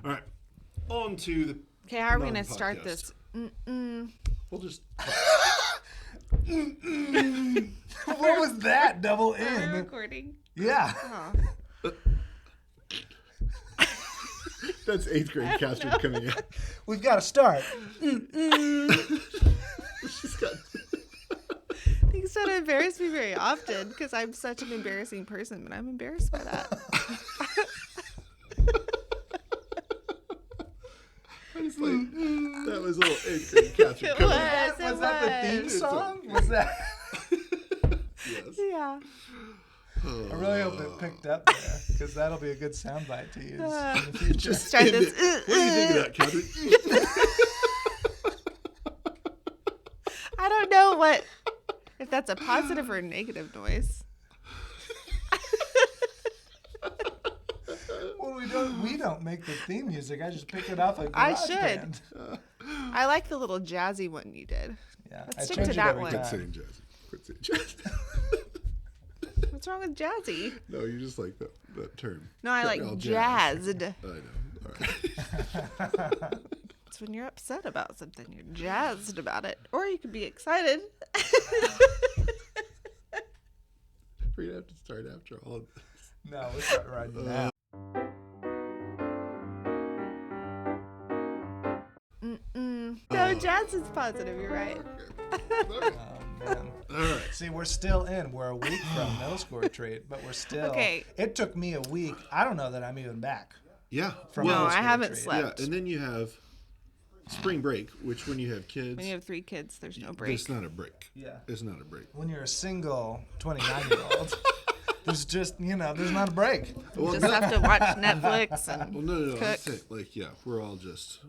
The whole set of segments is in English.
All right. On to the. Okay, how are we going to non-podcast. start this? We'll just. What was that? Double Are we in. recording? Yeah. Oh. That's 8th grade Catherine coming in. We've got to start. She's got. Things don't embarrass me very often because I'm such an embarrassing person, but I'm embarrassed by that. I just like that was a little 8th grade Catherine It coming was. Was that the theme song? Was that? in. Yes. Yeah. I really hope it picked up there because that'll be a good soundbite to use in the future. Just Start end this, it. What do you think of that, Catherine? I don't know if that's a positive or a negative noise. Well, we don't make the theme music. I just pick it off of I GarageBand. should. I like the little jazzy one you did. Yeah, Let's I stick change to it that every one. Quit time. saying jazzy. Quit saying jazzy. What's wrong with jazzy? No, you just like that term. No, I like All jazzed. I know. All right. It's when you're upset about something. You're jazzed about it. Or you could be excited. We're gonna have to start after all of this. No, we're starting right now. No, jazz is positive. You're right. Okay. Oh, man. All right. See, we're still in. We're a week from middle school retreat, but we're still. Okay. It took me a week. I don't know that I'm even back Yeah. from No, middle I school haven't retreat. slept. Yeah, and then you have spring break, which when you have kids, When you have 3 kids, there's no break. it's not a break. Yeah. It's not a break. When you're a single 29-year-old, there's just, there's not a break. Well, Just have to watch Netflix and well, no. I'm cook. saying, like, yeah, we're all just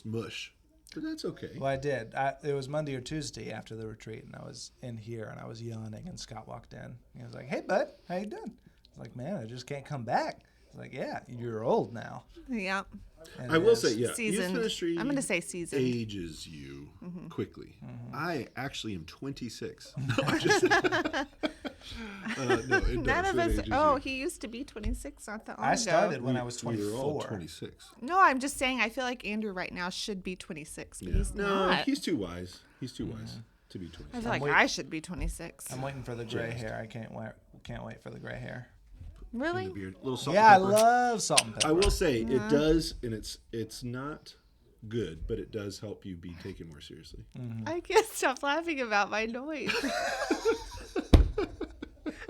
mush, but that's okay. Well, I did. It was Monday or Tuesday after the retreat, and I was in here, and I was yawning, and Scott walked in. He was like, "Hey, bud, how you doing?" I was like, "Man, I just can't come back." He's like, "Yeah, you're old now." Yeah. And I it will is. say, yeah, Seasoned. youth ministry. I'm gonna say seasoned. Ages you quickly. I actually am 26. Mm-hmm. No, I'm just. No, it None does. of It us. ages Oh, you. he used to be 26 not that long I ago. started when I was We were all 24. 26. No, I'm just saying. I feel like Andrew right now should be 26, but Yeah. he's No, not. he's too wise. He's too wise to be 26. I feel like wait- I should be 26. I'm waiting for the gray Jazzed. hair. I can't wait for the gray hair. In Really? the beard. Little salt Yeah, I and pepper. love salt and pepper. I will say it does, and it's not good, but it does help you be taken more seriously. I can't stop laughing about my noise.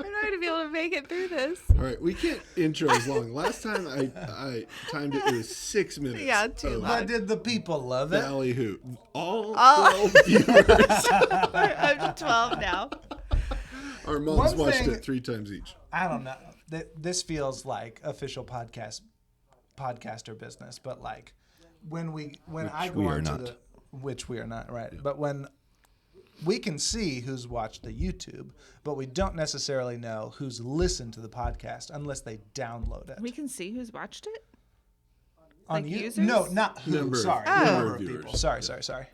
I'm not gonna be able to make it through this. All right, we can't intro as long. Last time I timed it, it was 6 minutes. Yeah, too of long. But did the people love it? Ballyhoo. All Oh. 12 viewers. I'm 12 now. Our moms One watched thing- it 3 times each. I don't know. This feels like official podcaster business, but like when I go we are onto not. which we are not, right? But when we can see who's watched the YouTube, but we don't necessarily know who's listened to the podcast unless they download it. We can see who's watched it. On like you? users? No, not who. Number of- sorry, Oh. number of viewers. people. Sorry.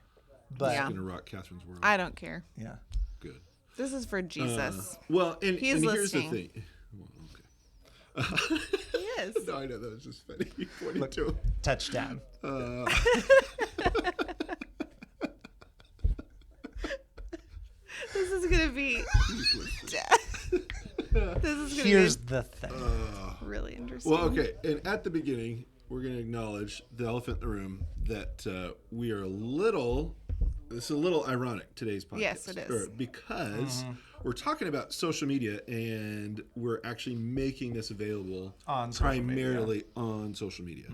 But Yeah. Gonna rock Catherine's world. I don't care. yeah. Good. This is for Jesus. Well, and He's here's the listening. thing. Well, okay. He is. No, I know that was just funny. You pointed to him. Touchdown. This is gonna be. This is gonna Here's the thing. be really interesting. Well, okay. And at the beginning, we're going to acknowledge the elephant in the room that we are a little. It's a little ironic today's podcast. Yes, it is. Because we're talking about social media and we're actually making this available On social media. primarily on social media.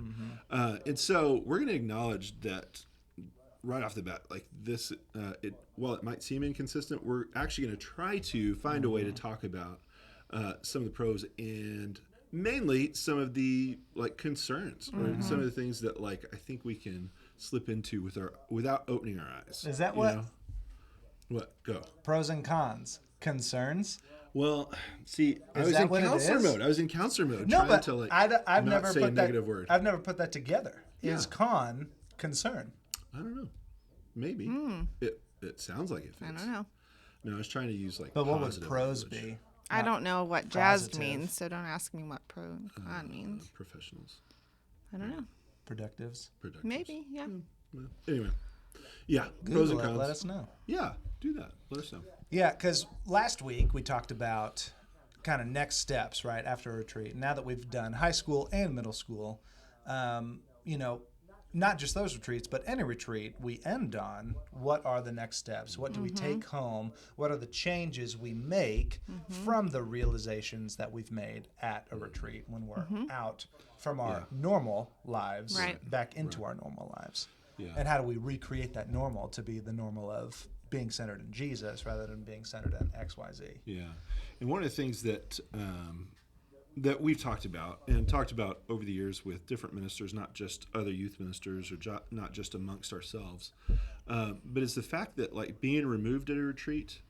And so we're going to acknowledge that right off the bat, like this, while it might seem inconsistent, we're actually going to try to find a way to talk about some of the pros and mainly some of the like concerns or some of the things that like I think we can slip into without opening our eyes. Is that you what- know? What? Go. Pros and cons. Concerns. Well, see, I Is was that in what it counselor is? mode. I was in counselor mode No, trying but to like I've not never say put a that. negative word. I've never put that together. Is Yeah. con concern? I don't know. Maybe. It sounds like it fits. I don't know. No, I was trying to use like But what would positive pros language. be? I don't know what jazzed positive. means, so don't ask me what pro and con means. Professionals. I don't know. productives. Productive. Maybe, yeah. Well, anyway, yeah, pros and Google it. cons. Let us know. Yeah, do that. Let us know. Yeah, because last week we talked about kind of next steps, right, after a retreat. Now that we've done high school and middle school, you know, not just those retreats, but any retreat, we end on what are the next steps? What do we take home? What are the changes we make from the realizations that we've made at a retreat when we're out from our normal lives Right. back into our normal lives? Yeah. And how do we recreate that normal to be the normal of being centered in Jesus rather than being centered in XYZ? Yeah, and one of the things that that we've talked about over the years with different ministers, not just other youth ministers or not just amongst ourselves, but it's the fact that like being removed at a retreat,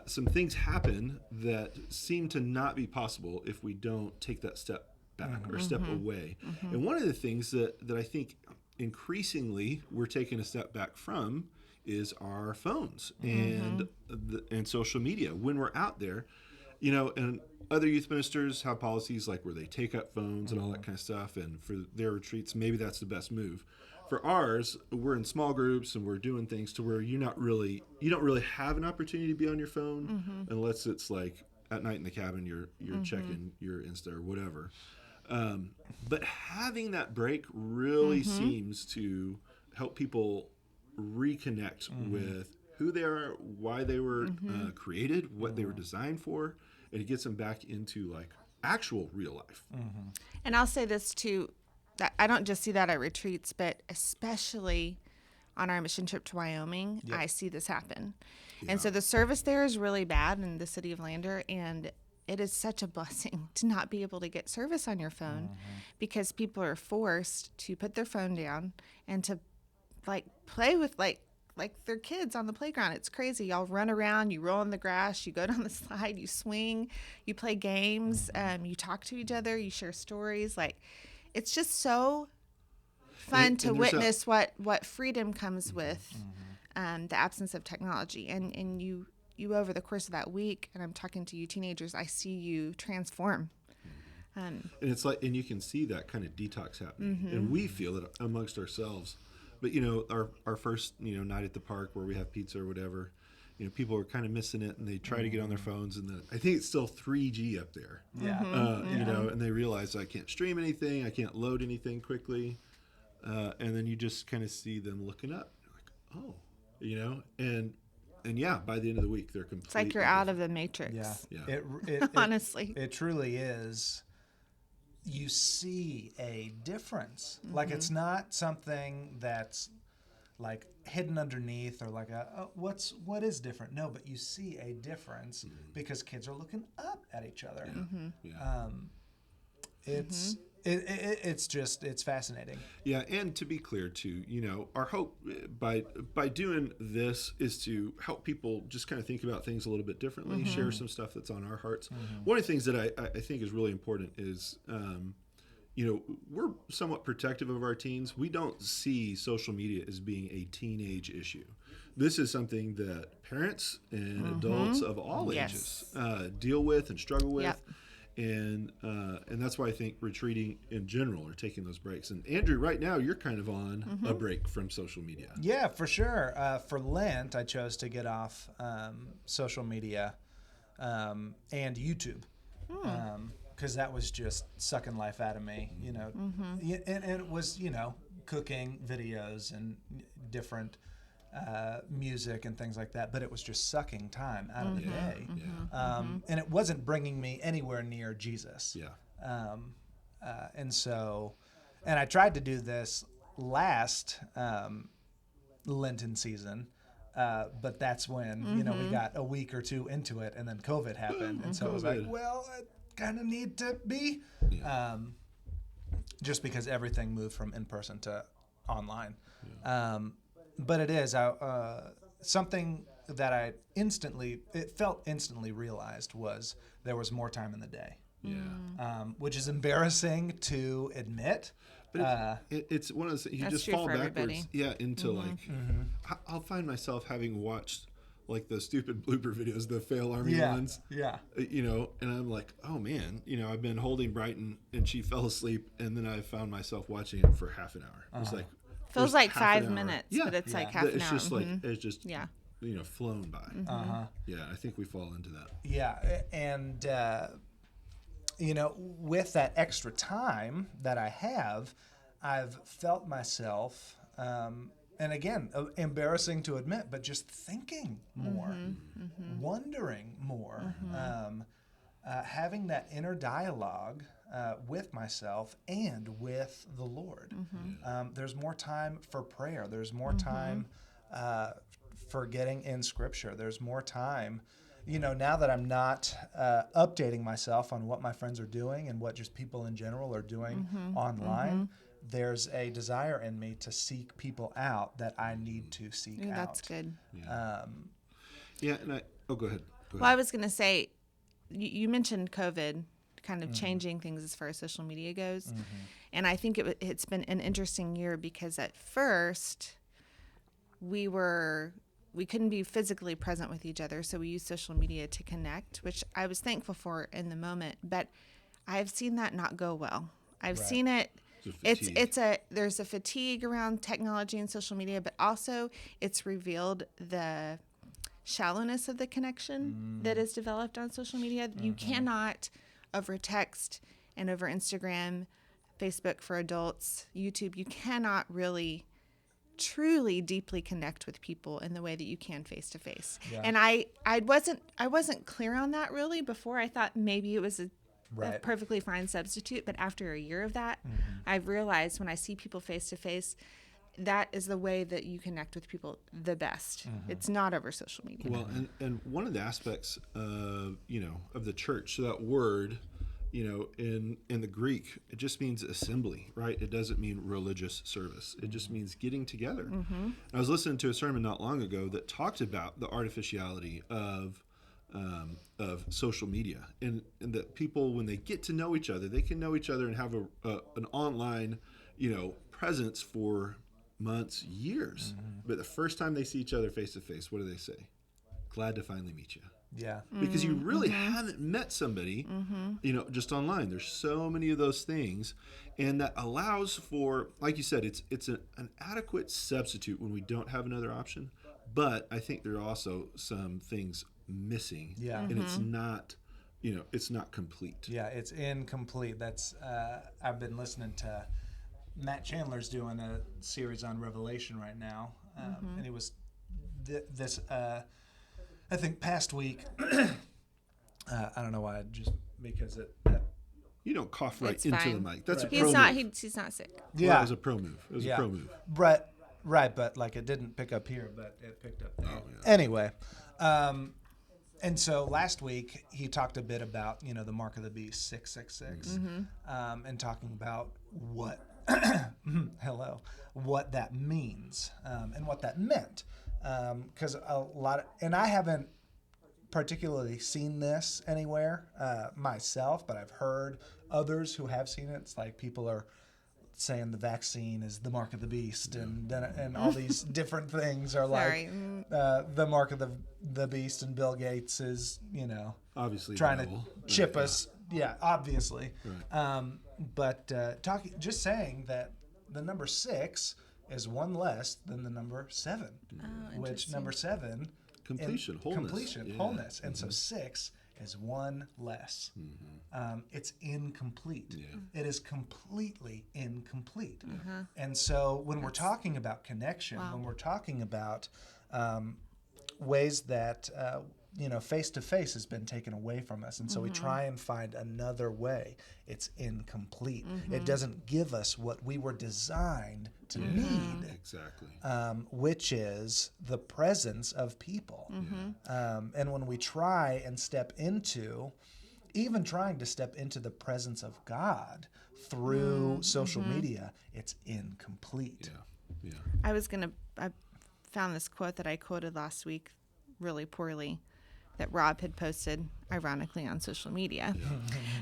some things happen that seem to not be possible if we don't take that step back or step away. And one of the things that I think increasingly we're taking a step back from is our phones and social media when we're out there, you know. And other youth ministers have policies like where they take up phones and all that kind of stuff, and for their retreats maybe that's the best move. For ours, we're in small groups and we're doing things to where you don't really have an opportunity to be on your phone unless it's like at night in the cabin you're checking your Insta or whatever. But having that break really seems to help people reconnect with who they are, why they were created, what they were designed for, and it gets them back into like actual real life. And I'll say this too, that I don't just see that at retreats, but especially on our mission trip to Wyoming, I see this happen. And so the service there is really bad in the city of Lander, and it is such a blessing to not be able to get service on your phone because people are forced to put their phone down and to like play with like they're kids on the playground. It's crazy. Y'all run around, you roll on the grass, you go down the slide, you swing, you play games, you talk to each other, you share stories. Like, it's just so fun to and there's witness what freedom comes with the absence of technology. And you over the course of that week, and I'm talking to you teenagers, I see you transform. And it's like, and you can see that kind of detox happening, and we feel it amongst ourselves. But you know, our first night at the park where we have pizza or whatever, people are kind of missing it, and they try to get on their phones, and I think it's still 3G up there. And they realize I can't stream anything, I can't load anything quickly, and then you just kind of see them looking up, like, oh, and yeah, by the end of the week they're completely. It's like you're out of the matrix. Yeah. Honestly, it truly is. You see a difference. Like, it's not something that's like hidden underneath or like what is different. No, but you see a difference because kids are looking up at each other. It's fascinating. Yeah, and to be clear too, our hope by doing this is to help people just kind of think about things a little bit differently, share some stuff that's on our hearts. One of the things that I think is really important is, we're somewhat protective of our teens. We don't see social media as being a teenage issue. This is something that parents and adults of all ages deal with and struggle with. Yep. And that's why I think retreating in general are taking those breaks. And Andrew, right now you're kind of on a break from social media. Yeah, for sure. For Lent, I chose to get off social media and YouTube because that was just sucking life out of me. And it was cooking videos and different music and things like that, but it was just sucking time out of the day. And it wasn't bringing me anywhere near Jesus. And I tried to do this last Lenten season, but that's when we got a week or two into it, and then COVID happened, and so it was like, well, I kind of need to be, just because everything moved from in person to online. But it is something that it felt instantly realized was there was more time in the day. Which is embarrassing to admit. But it's one of those, you That's just true fall for backwards everybody. into like, I'll find myself having watched like the stupid blooper videos, the fail army Yeah. ones. Yeah. You know, and I'm like, oh man, you know, I've been holding Brighton and she fell asleep, and then I found myself watching it for half an hour. It was like Feels there's like half an 5 hour. minutes, Yeah. but it's like Yeah. half an It's hour. just like Mhm. it's just Yeah. you know, flown by. Yeah, I think we fall into that. Yeah, and you know, with that extra time that I have, I've felt myself, and again, embarrassing to admit, but just thinking more, wondering more, having that inner dialogue with myself and with the Lord. There's more time for prayer. There's more time for getting in Scripture. There's more time. You know, now that I'm not updating myself on what my friends are doing and what just people in general are doing online, there's a desire in me to seek people out that I need to seek Ooh, out. that's good. Yeah, and go ahead. Go Well, ahead. I was going to say, you mentioned COVID kind of changing things as far as social media goes. And I think it's been an interesting year because at first we couldn't be physically present with each other. So we used social media to connect, which I was thankful for in the moment. But I've seen that not go well. I've Right. seen it. It's a There's a fatigue around technology and social media, but also it's revealed the shallowness of the connection that is developed on social media. You cannot over text and over Instagram, Facebook for adults, YouTube, you cannot really truly deeply connect with people in the way that you can face to face. Yeah. And I wasn't clear on that really before. I thought maybe it was a Right. perfectly fine substitute, but after a year of that, I've realized when I see people face to face, that is the way that you connect with people the best. It's not over social media. Well, and one of the aspects of, you know, of the church, so that word, you know, in the Greek, it just means assembly, right? It doesn't mean religious service. It just means getting together. I was listening to a sermon not long ago that talked about the artificiality of social media, and that people, when they get to know each other, they can know each other and have an online, you know, presence for months, years. But the first time they see each other face to face, what do they say? Glad to finally meet you. Yeah. Because you really haven't met somebody, you know, just online. There's so many of those things, and that allows for, like you said, it's an adequate substitute when we don't have another option. But I think there are also some things missing, Yeah. and it's not, you know, it's not complete. Yeah, it's incomplete. That's I've been listening to Matt Chandler's doing a series on Revelation right now, and it was this I think past week. I don't know why, just because it. You don't cough right It's into fine. the mic. That's Right. a pro He's not. move. He's not sick. Well, Yeah, it was a pro move. It was a pro move. But right, but like it didn't pick up here, but it picked up there. Oh, yeah. Anyway, and so last week he talked a bit about, you know, the mark of the beast 666, and talking about what what that means, and what that meant, because a lot of, and I haven't particularly seen this anywhere myself, but I've heard others who have seen it. It's like people are saying the vaccine is the mark of the beast, and all these different things are Sorry. like the mark of the beast, and Bill Gates is, you know, Obviously, trying devil. to chip Right, us. Yeah, obviously. Right. But just saying that the number 6 is one less than the number 7, which interesting. number 7 Completion, wholeness. Yeah. wholeness, and so 6 is one less. It's incomplete. Yeah. It is completely incomplete. And so when we're talking about connection, when we're talking about ways that you know, face to face has been taken away from us, and so we try and find another way, it's incomplete. It doesn't give us what we were designed to need, Exactly. which is the presence of people. And when we try and step into, even trying to step into the presence of God through social media, it's incomplete. Yeah. I found this quote that I quoted last week really poorly that Rob had posted, ironically, on social media.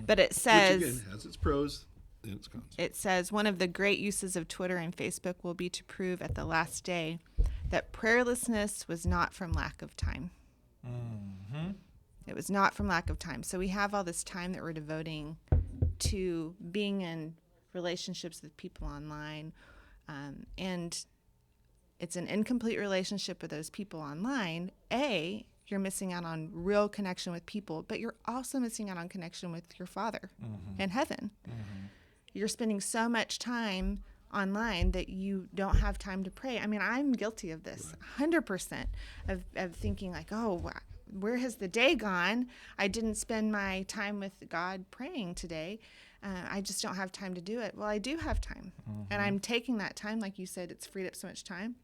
But it says, Which again has its pros and its cons. it says, one of the great uses of Twitter and Facebook will be to prove at the last day that prayerlessness was not from lack of time. Mm-hmm. It was not from lack of time. So we have all this time that we're devoting to being in relationships with people online, and it's an incomplete relationship with those people online. You're missing out on real connection with people, but you're also missing out on connection with your Father in heaven. You're spending so much time online that you don't have time to pray. I mean, I'm guilty of this 100% of thinking like, oh, where has the day gone? I didn't spend my time with God praying today. I just don't have time to do it. Well, I do have time. And I'm taking that time, like you said, it's freed up so much time.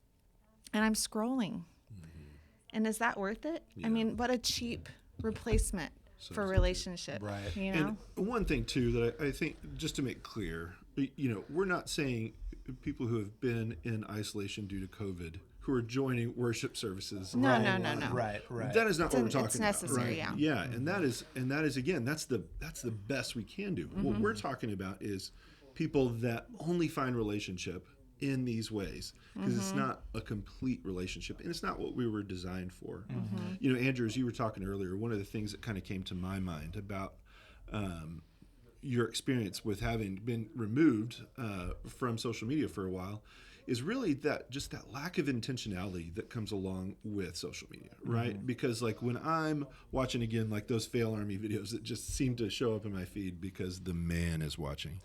And I'm scrolling. And is that worth it? Yeah. I mean, what a cheap replacement for relationship. Right. You know? And one thing too that I think, just to make clear, we're not saying people who have been in isolation due to COVID who are joining worship services. No. Right. That is not what we're talking it's necessary, about. Right? yeah. And that is again, that's the best we can do. What we're talking about is people that only find relationship in these ways, because it's not a complete relationship and it's not what we were designed for. Andrew, as you were talking earlier, one of the things that kind of came to my mind about your experience with having been removed from social media for a while is really that lack of intentionality that comes along with social media, right? Because like when I'm watching again, like those Fail Army videos that just seem to show up in my feed because the man is watching.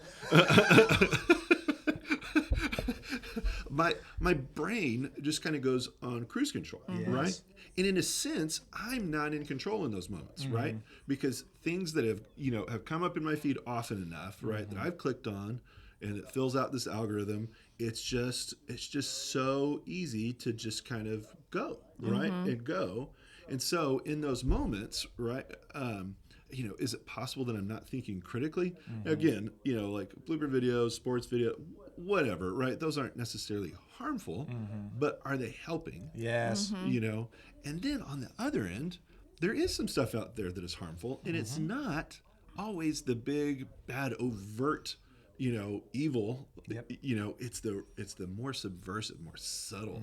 My brain just kind of goes on cruise control, right? And in a sense, I'm not in control in those moments, right? Because things that have come up in my feed often enough, right, that I've clicked on, and it fills out this algorithm. It's just so easy to just kind of go, right, and go. And so in those moments, right, is it possible that I'm not thinking critically? Again, like blooper videos, sports video, whatever, right? Those aren't necessarily harmful, but are they helping? Yes. And then on the other end, there is some stuff out there that is harmful, and it's not always the big, bad, overt, evil. Yep. It's the more subversive, more subtle,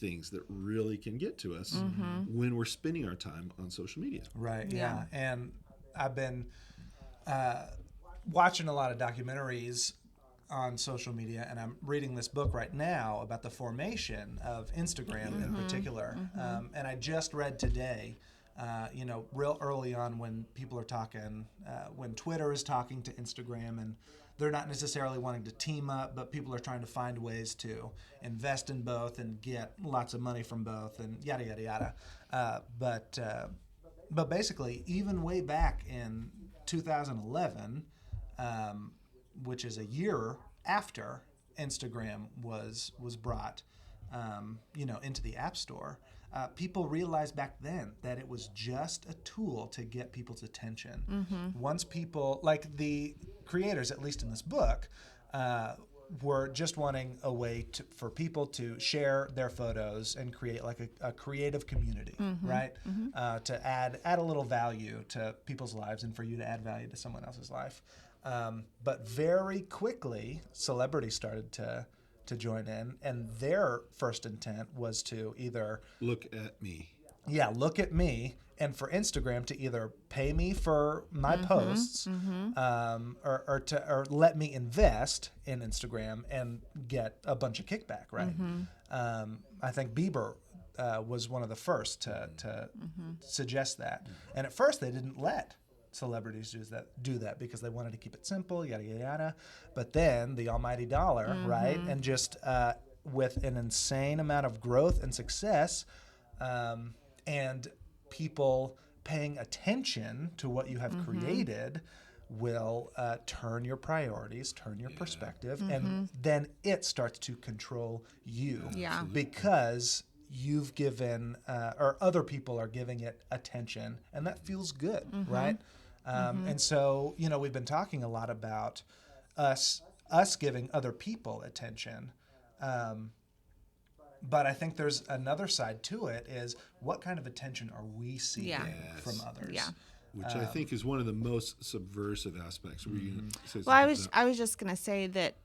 things that really can get to us when we're spending our time on social media. Right. Yeah. And I've been watching a lot of documentaries on social media, and I'm reading this book right now about the formation of Instagram in particular. And I just read today, real early on when people are talking, when Twitter is talking to Instagram, and they're not necessarily wanting to team up, but people are trying to find ways to invest in both and get lots of money from both, and yada, yada, yada. But basically, even way back in 2011, which is a year after Instagram was brought, into the App Store, people realized back then that it was just a tool to get people's attention. Once people, like the creators, at least in this book, were just wanting a way for people to share their photos and create like a creative community, right? To add a little value to people's lives and for you to add value to someone else's life. But very quickly, celebrities started to join in, and their first intent was to either look at me, and for Instagram to either pay me for my posts, or let me invest in Instagram and get a bunch of kickback, right? I think Bieber was one of the first to suggest that, and at first they didn't let celebrities do that because they wanted to keep it simple, yada, yada, yada. But then the almighty dollar, right? And just with an insane amount of growth and success, and people paying attention to what you have created will turn your priorities, turn your perspective, and then it starts to control you. Yeah. Because you've given, or other people are giving it attention, and that feels good, right? And so, we've been talking a lot about us giving other people attention. But I think there's another side to it, is what kind of attention are we seeking from others? Yeah. Which I think is one of the most subversive aspects. Were you gonna say Well, something I was just going to say that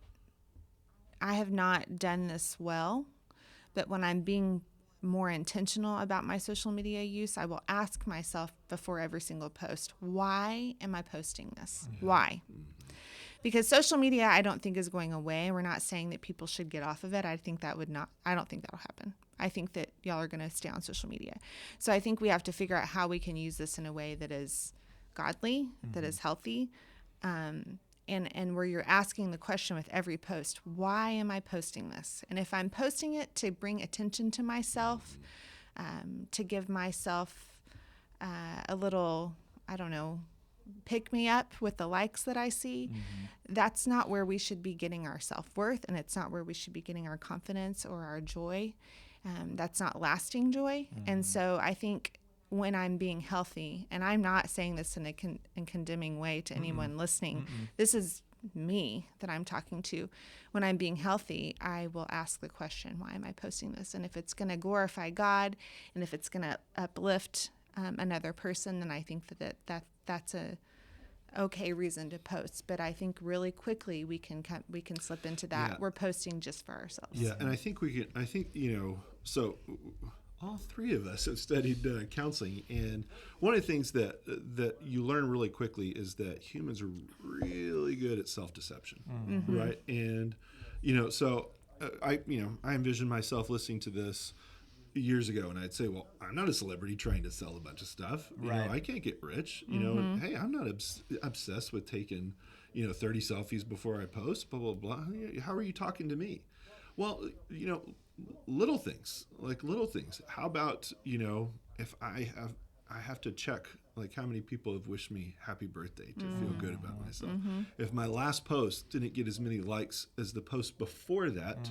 I have not done this well, But when I'm being more intentional about my social media use, I will ask myself before every single post, why am I posting this? Why? Because social media, I don't think is going away. We're not saying that people should get off of it. I don't think that'll happen. I think that y'all are going to stay on social media. So I think we have to figure out how we can use this in a way that is godly, that is healthy, and where you're asking the question with every post, why am I posting this? And if I'm posting it to bring attention to myself, to give myself a little, I don't know, pick me up with the likes that I see, that's not where we should be getting our self-worth, and it's not where we should be getting our confidence or our joy. That's not lasting joy. And so I think when I'm being healthy, and I'm not saying this in a condemning way to anyone listening, this is me that I'm talking to. When I'm being healthy, I will ask the question, why am I posting this? And if it's going to glorify God, and if it's going to uplift another person, then I think that's a okay reason to post. But I think really quickly we can slip into that. Yeah. We're posting just for ourselves. Yeah, and I think so all three of us have studied counseling, and one of the things that you learn really quickly is that humans are really good at self-deception, right? And so I envision myself listening to this years ago, and I'd say, well, I'm not a celebrity trying to sell a bunch of stuff. I can't get rich. And, hey, I'm not obsessed with taking 30 selfies before I post. Blah blah blah. How are you talking to me? Well, little things. How about if I have to check like how many people have wished me happy birthday to feel good about myself. If my last post didn't get as many likes as the post before that,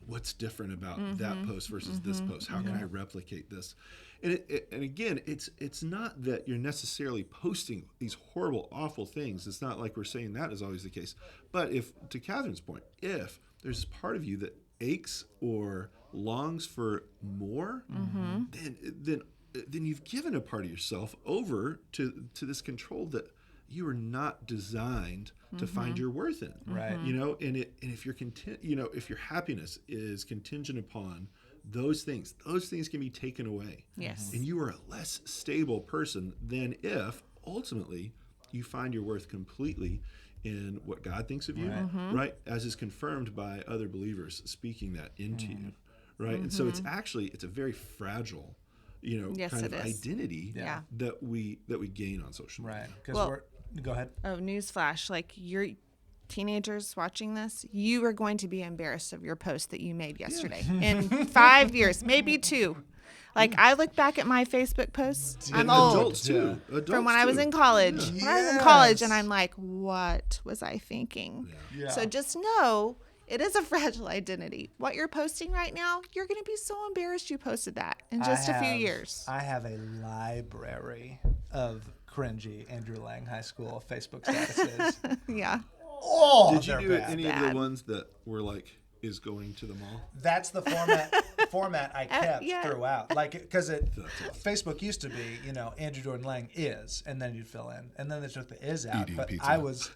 what's different about that post versus this post? How can I replicate this? And again, it's not that you're necessarily posting these horrible, awful things. It's not like we're saying that is always the case. But if, to Catherine's point, if there's part of you that aches or longs for more, then you've given a part of yourself over to this control that you are not designed to find your worth in. Right. And if you're content, if your happiness is contingent upon those things can be taken away. Yes. And you are a less stable person than if ultimately you find your worth completely in what God thinks of you, right? As is confirmed by other believers speaking that into you, right? And so it's a very fragile, kind of identity that we gain on social media. Right. Because go ahead. Oh, newsflash! Like your teenagers watching this, you are going to be embarrassed of your post that you made yesterday. In 5 years, maybe 2. Like I look back at my Facebook posts. I'm old. Adults too. From when I was in college. Yeah. When I was in college, and I'm like, what was I thinking? Yeah. So just know it is a fragile identity. What you're posting right now, you're going to be so embarrassed you posted that in just a few years. I have a library of cringy Andrew Lang High School Facebook statuses. Yeah. Oh, Did you they're do bad. any of the ones that were like, is going to the mall? That's the format I kept throughout. Like, because Facebook used to be, Andrew Jordan Lang is, and then you'd fill in, and then they took the is out. Eating but pizza. I was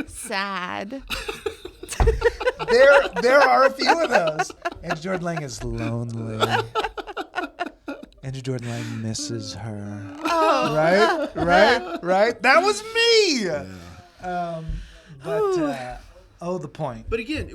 Sad. there are a few of those. Andrew Jordan Lang is lonely. Andrew Jordan Lang misses her. Oh. Right. That was me. Yeah. The point. But again,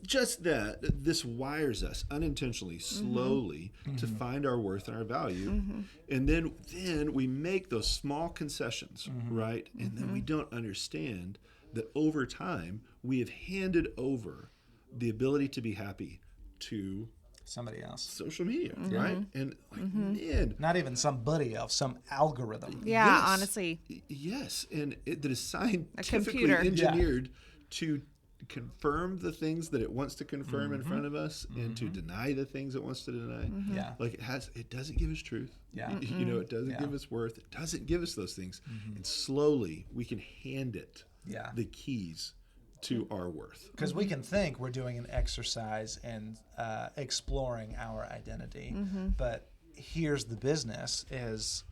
just that this wires us unintentionally, slowly, to find our worth and our value, and then we make those small concessions, right? And then we don't understand that over time we have handed over the ability to be happy to somebody else. Social media, right? And man, not even somebody else, some algorithm. Yeah, yes, honestly. Yes, and that is scientifically computer. engineered to confirm the things that it wants to confirm in front of us and to deny the things it wants to deny. Yeah. Like it doesn't give us truth. Yeah. It doesn't give us worth. It doesn't give us those things. And slowly we can hand it the keys to our worth. Because we can think we're doing an exercise and exploring our identity. But here's the business is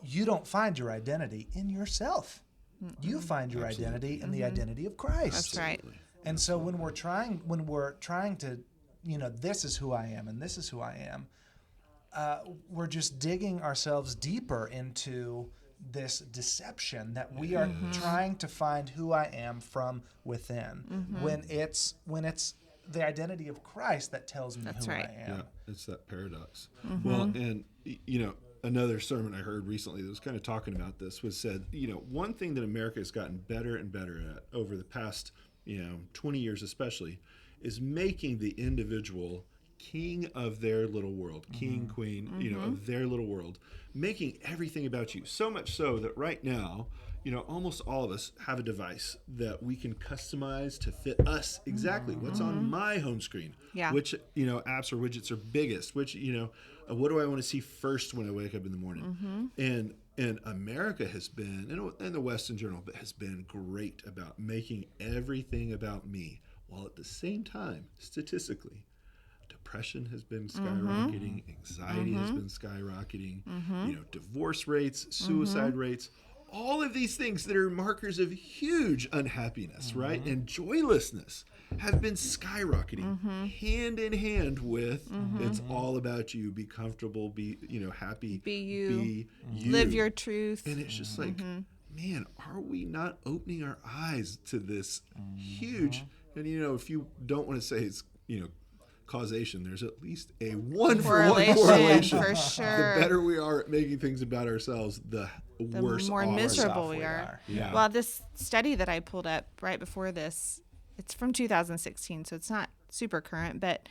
you don't find your identity in yourself. You find your identity in the identity of Christ. That's right. And so when we're trying to this is who I am and this is who I am, we're just digging ourselves deeper into this deception that we are trying to find who I am from within, when it's the identity of Christ that tells me That's who right. I am. Yeah, it's that paradox. Well, and another sermon I heard recently that was kind of talking about this was said, one thing that America has gotten better and better at over the past, 20 years especially, is making the individual king of their little world, king, queen, of their little world, making everything about you. So much so that right now, almost all of us have a device that we can customize to fit us exactly what's on my home screen. Yeah. Which, apps or widgets are biggest, which, what do I want to see first when I wake up in the morning? And America has been, and the West in general, but has been great about making everything about me, while at the same time, statistically, depression has been skyrocketing, anxiety has been skyrocketing, divorce rates, suicide rates, all of these things that are markers of huge unhappiness, right? And joylessness have been skyrocketing hand in hand with it's all about you, be comfortable, be, happy, Be you. be you. Live your truth. And it's just like, man, are we not opening our eyes to this huge, and if you don't want to say it's, causation, there's at least a one-for-one correlation. For sure. The better we are at making things about ourselves, the worse more off. miserable off we we are. are. Yeah. Well, this study that I pulled up right before this, it's from 2016, so it's not super current, but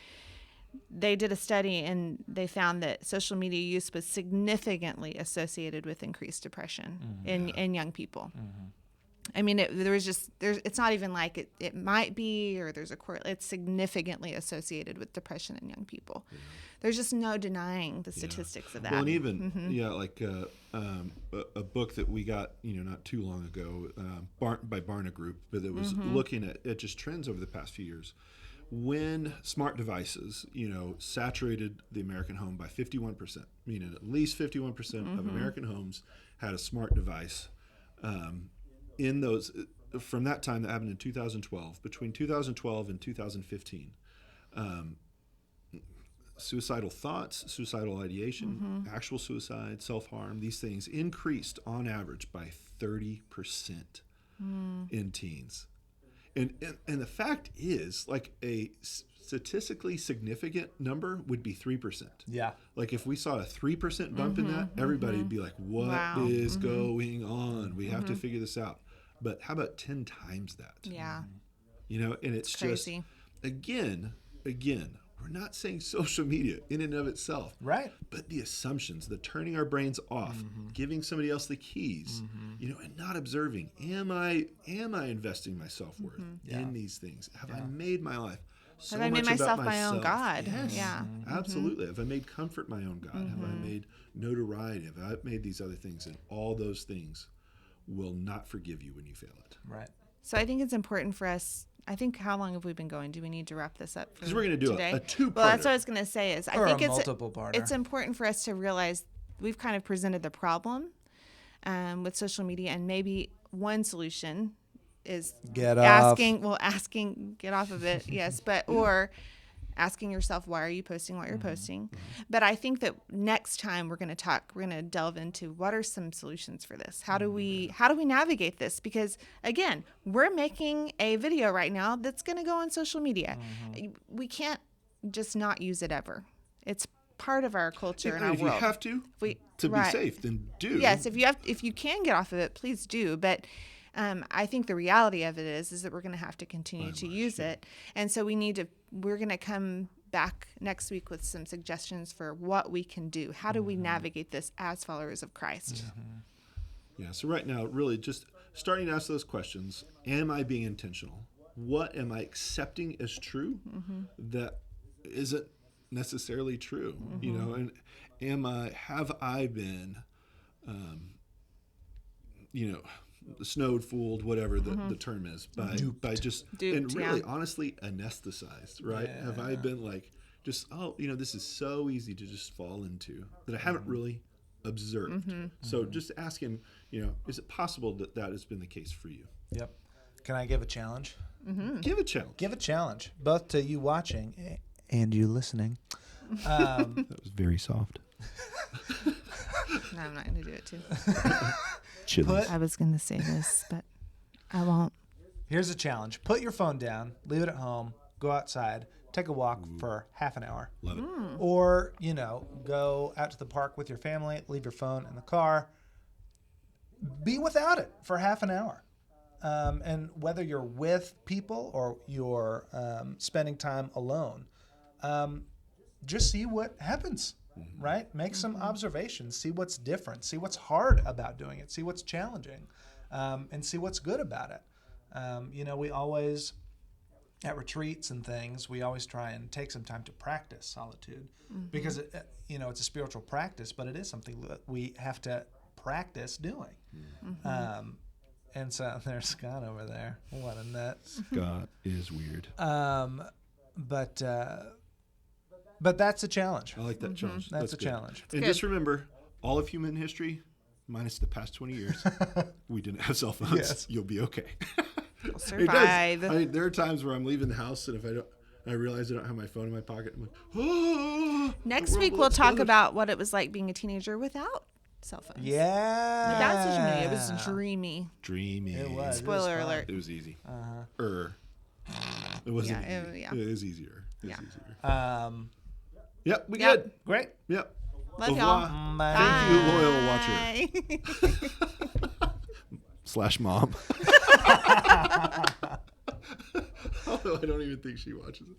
they did a study and they found that social media use was significantly associated with increased depression in young people. I mean, it's not even like it might be, or there's a correlation. It's significantly associated with depression in young people. There's just no denying the statistics of that. Well, and even like a book that we got not too long ago by Barna Group, but it was looking at just trends over the past few years. When smart devices saturated the American home by 51%, meaning at least 51% of American homes had a smart device. In those, from that time that happened in 2012, between 2012 and 2015, suicidal thoughts, suicidal ideation, actual suicide, self-harm, these things increased on average by 30% in teens. And the fact is, like, a statistically significant number would be 3%. Yeah. Like, if we saw a 3% bump in that, everybody would be like, what is going on? We have to figure this out. But how about 10 times that? Yeah. And it's just, crazy. again, we're not saying social media in and of itself. Right. But the assumptions, the turning our brains off, giving somebody else the keys, and not observing. Am I investing my self-worth in these things? Have I made my life so Have I made much about myself my own God? Yes, Yeah. absolutely. Have I made comfort my own God? Have I made notoriety? Have I made these other things? And all those things will not forgive you when you fail it. Right. So I think it's important for us. I think, how long have we been going? Do we need to wrap this up? Because we're going to do today? a two-parter. Well, that's what I was going to say. Is I Or think a it's multiple-parter. it's important for us to realize we've kind of presented the problem with social media, and maybe one solution is Get asking get off of it, yes, but or asking yourself, why are you posting what you're posting? But I think that next time we're going to delve into what are some solutions for this? How do we navigate this? Because again, we're making a video right now that's going to go on social media. We can't just not use it ever. It's part of our culture and our if world. you have to be right. safe, then do. Yes, if you can get off of it, please do. But I think the reality of it is that we're going to have to continue to use it, and so we're going to come back next week with some suggestions for what we can do. How do we navigate this as followers of Christ? Yeah. So right now, really just starting to ask those questions. Am I being intentional? What am I accepting as true that isn't necessarily true? And have I been, snowed, fooled, whatever the term is, by just Duped, and really honestly anesthetized, right? Yeah. Have I been like just this is so easy to just fall into that I haven't really observed. So just asking, is it possible that has been the case for you? Yep. Can I give a challenge? Give a challenge. Give a challenge, both to you watching and you listening. That was very soft. No, I'm not going to do it too. Chili. I was going to say this, but I won't. Here's a challenge. Put your phone down, leave it at home, go outside, take a walk for half an hour. Love it. Or, go out to the park with your family, leave your phone in the car. Be without it for half an hour. And whether you're with people or you're spending time alone, just see what happens, right? Make some observations, see what's different, see what's hard about doing it, see what's challenging, and see what's good about it. We always, at retreats and things, we always try and take some time to practice solitude because, it's a spiritual practice, but it is something that we have to practice doing. And so there's Scott over there. What a nut. Scott is weird. But that's a challenge. I like that challenge. That's a good. challenge. And good. just remember, all of human history, minus the past 20 years, we didn't have cell phones. Yes. You'll be okay. I'll It does. survive. There are times where I'm leaving the house and if I realize I don't have my phone in my pocket, I'm like, oh. Next the week, world we'll talk exploded. about what it was like being a teenager without cell phones. Yeah. Without social media. It was dreamy. Dreamy. It was. Spoiler fun. alert. It was easy. It wasn't Yeah, easy. yeah. It was easier. It was Yeah. easier. Yep, we Yep. good. Great. Yep. Love Au revoir. y'all. Thank you, loyal watcher. Bye. /mom. Although I don't even think she watches it.